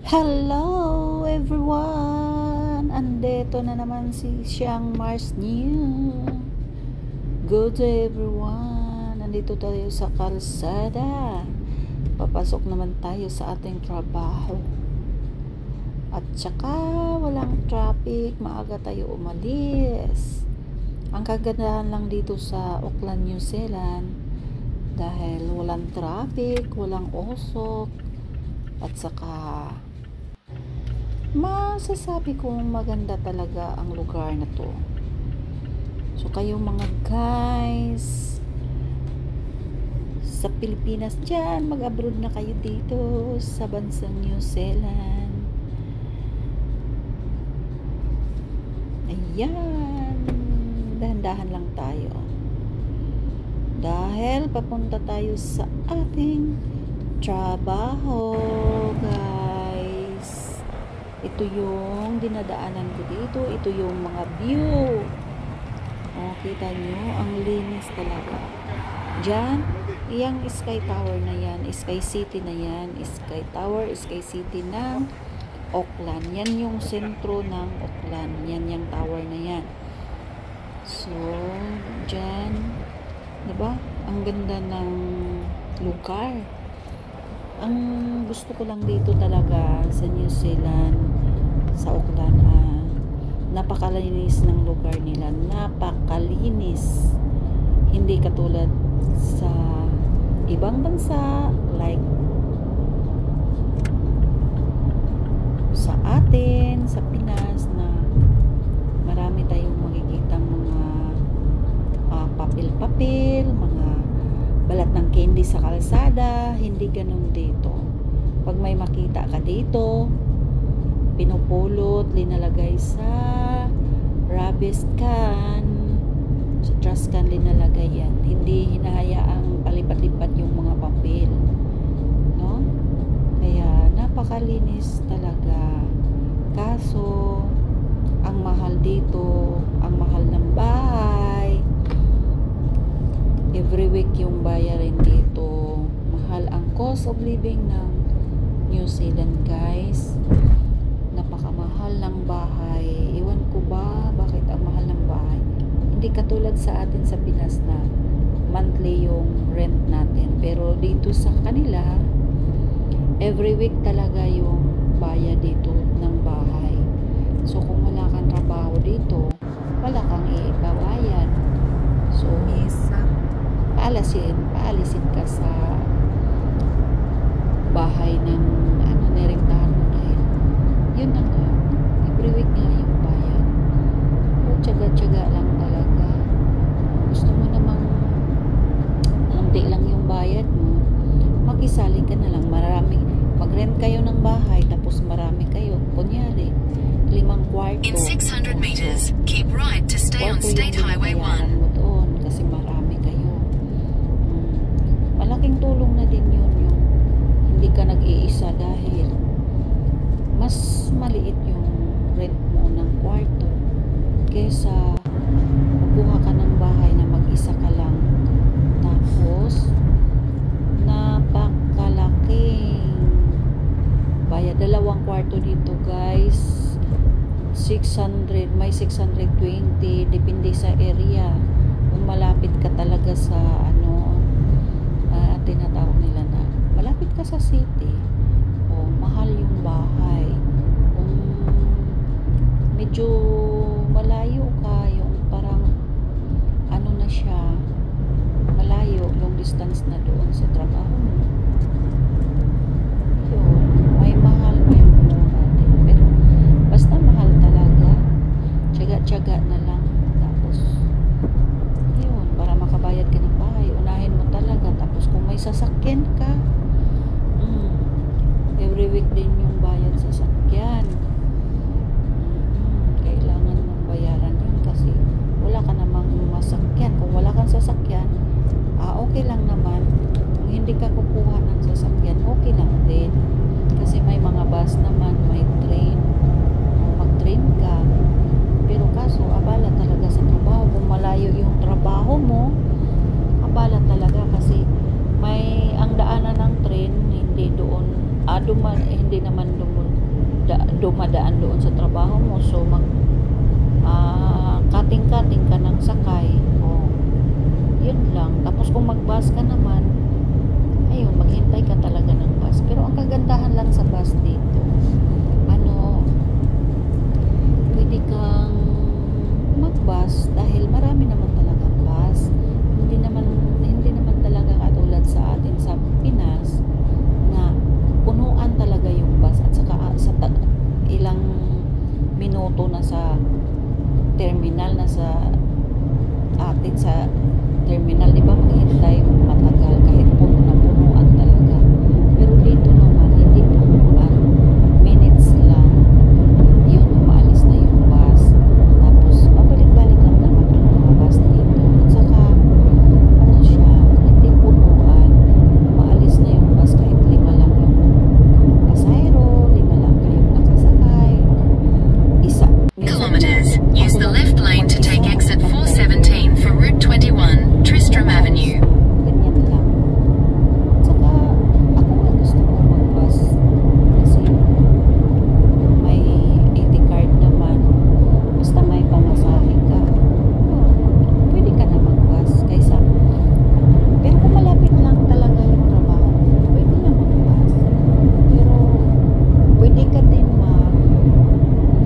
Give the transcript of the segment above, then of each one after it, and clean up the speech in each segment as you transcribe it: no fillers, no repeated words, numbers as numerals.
Hello everyone! Andito na naman si Chiang Mars New. Good day everyone! Nandito tayo sa kalsada. Papasok naman tayo sa ating trabaho. At saka walang traffic, maaga tayo umalis. Ang kagandahan lang dito sa Auckland, New Zealand, dahil walang traffic, walang usok, at saka masasabi kong maganda talaga ang lugar na to. So kayong mga guys sa Pilipinas dyan, mag-abroad na kayo dito sa bansang New Zealand. Ayan, dahan-dahan lang tayo dahil papunta tayo sa ating trabaho, guys. Ito yung dinadaanan ko dito. Ito yung mga view. Oh, kita nyo, ang linis talaga. Diyan, yung Sky Tower na yan, Sky City na yan, Sky Tower, Sky City ng Auckland. Yan yung sentro ng Auckland. Yan yung tower na yan. So, diyan, diba? Ang ganda ng lugar. Ang gusto ko lang dito talaga sa New Zealand, sa Auckland, napakalinis ng lugar nila. Napakalinis. Hindi katulad sa ibang bansa, like sa atin, sa Pinas, na marami tayong makikitang mga papel-papel, mga balat ng candy sa kalsada. Hindi ganun dito. Pag may makita ka dito, pinupulot, linalagay sa rubbish can, sa trash can linalagay yan. Hindi hinahayaang palipat-lipat yung mga papel, no? Kaya napakalinis talaga. Kaso ang mahal dito, ang mahal ng bahay. Every week yung bayarin dito. Mahal ang cost of living ng New Zealand, guys. Napakamahal ng bahay. Iwan ko ba bakit ang mahal ng bahay? Hindi katulad sa atin sa Pinas na monthly yung rent natin. Pero dito sa kanila, every week talaga yung bayad dito ng bahay. So kung wala kang trabaho dito, wala kang ibabayad. So paalisin ka sa bahay ng nirentahan mo, dahil yun na nga, every week nga yung bayad. O tiyaga-tiyaga lang talaga. Gusto mo namang unti lang yung bayad mo, makisali ka na lang. Mag-rent kayo ng bahay, tapos marami kayo, kunyari 5 kwarto. In 600 meters, keep right to stay on State Highway 1. Mo doon kasi marami kayo. Malaking tulong na din yun, yung hindi ka nag-iisa, dahil mas maliit yung rent mo ng kwarto kesa kukuha ka ng bahay na mag-isa ka lang, tapos napakalaking bayad. 2 kwarto dito, guys, 600, may 620, depende sa area. Kung malapit ka talaga sa tinatawag nila na malapit ka sa city, o mahal yung bahay. Kung medyo malayo ka, yung parang na siya, malayo, long distance na doon sa trabaho mo, yun, may mahal, may mura din. Pero basta mahal talaga, tiyaga-tiyaga na lang. Tapos yun, para makabayad ka ng bahay, unahin mo talaga. Tapos kung may sasakyan ka, every week din yung bayad sa sasakyan. Kailangan mong bayaran yun kasi wala ka namang masakyan. Kung wala kang sasakyan, okay lang naman. Kung hindi ka kukuha ng sasakyan, okay lang din. Kasi may mga bus naman, may train. Mag-train ka. Pero kaso, abala talaga sa trabaho. Kung malayo yung trabaho mo, abala talaga kasi may ang daanan ng train hindi doon hindi naman dumadaan doon sa trabaho mo. So, kating-kating ka ng sakay. O, yun lang. Tapos kung mag-bus ka naman, ayun, maghintay ka talaga ng bus. Pero ang kagandahan lang sa bus dito, pwede kang mag-bus dahil marami naman talagang bus. Hindi naman talaga katulad sa atin sa Pinas na punuan talaga yung bus at saka sa ilang minuto na sa terminal, na sa atin sa terminal, di ba, maghintay matagal kahit puno na punuan talaga. Pero dito naman hindi punuan, minutes lang yun, umaalis na yung bus, tapos pabalik-balik lang naman ang mga bus dito. At saka siya, hindi punuan, umaalis na yung bus kahit 5 lang yung pasahero, 5 lang kayong nakasakay, or isa. Kilometers. Use the left lane to take exit 417 for Route 21, Tristram Avenue. Ganyan lang. Saka, ako nga gusto ko mag-bus kasi may 80 card naman. Basta may pamasahe ka, pwede ka na mag-bus kaysa. Pero kung malapit lang talaga yung trabaho, pwede na mag-bus. Pero, pwede ka din kung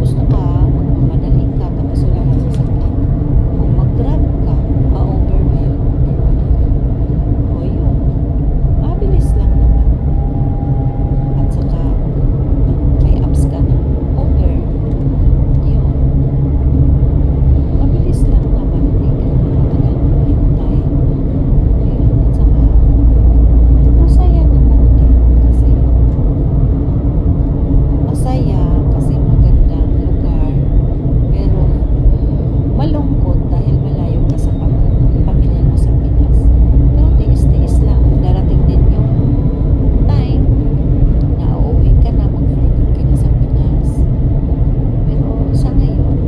gusto ka, magmamadali ka, tapos wala kang sasakyan. Kung mag-grab ka, pa-over ba yun? Over ba dito? O yun. Mabilis lang naman. At saka, may apps ka na over. Yun. Mabilis lang naman. Hindi ka matagal maghintay. Yun. At saka, masaya naman din. Masaya kasi magandang lugar. Pero, malungkot dahil malayo ka sa pamilya mo sa Pinas. Pero tiis-tiis lang, darating din yung time na uuwi ka na, mag-forgood ka na sa Pinas. Pero sa ngayon,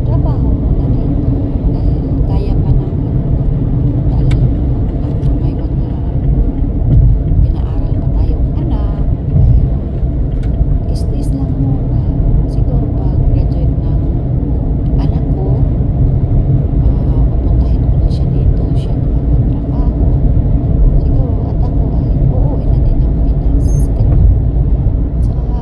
trabaho mo na dito dahil kaya pa naman, dahil may mga pinaaral pa tayong anak. Tiis-tiis lang muna. Siguro pag graduate ng anak ko, papuntahin ko na siya dito, siya naman magtrabaho. Siguro at ako ay uuwi na din ng Pinas. Saka,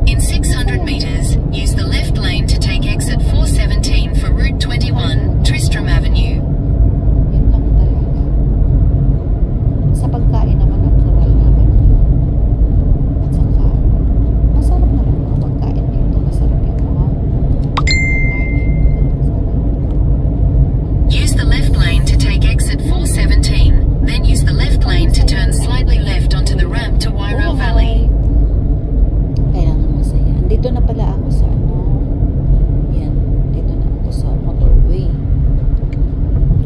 In 600 meters, use the left lane to take exit 417 for Route 21, Tristram Avenue. yun lang talaga. Sa pagkain naman, natural naman yun. At saka, masarap naman mga pagkain dito. Masarap yung mga karne. Use the left lane to take exit 417, then use the left lane to turn slightly left onto the ramp to Wairau Valley. Kailangan masaya. Dito na pala ako sa yan. Dito na ako sa motorway.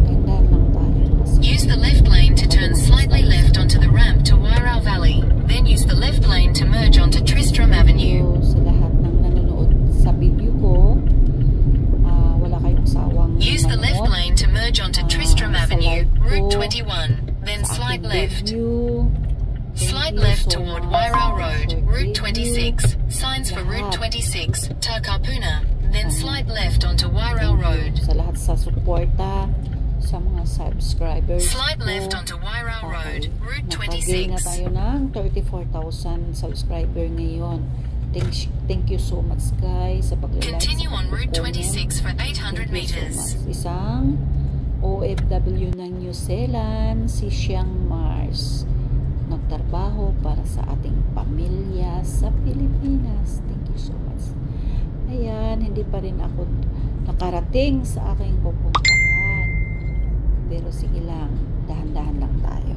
Tandaan lang tayo. Kasi Use the left lane to turn slightly left onto the ramp to Wairau Valley, then use the left lane to merge onto Tristram Avenue. So, sa lahat ng nanonood sa video ko, wala kayong sawang Use the left manood. lane to merge onto Tristram sa Avenue, live Route ko, 21, then sa slide aking left. video. Thank Slide you left so toward much Wairau sa Road, short Route video. 26. Signs for Route Lahat. 26, Takapuna, then slide left onto Wairau Road. Sa lahat sa suporta, sa mga subscribers Slide ko. left onto Wairau Road, Route Nakagain na 26. tayo ng 34,000 subscriber ngayon. Thank you so much guys sa pag-like. Continue on Route 26 for 800 meters. Isang OFW ng New Zealand, si Siang Mars. Nagtrabaho para sa ating pamilya sa Pilipinas. Thank you so much. Ayan, hindi pa rin ako nakarating sa aking pupuntahan. Pero sige lang, dahan-dahan lang tayo.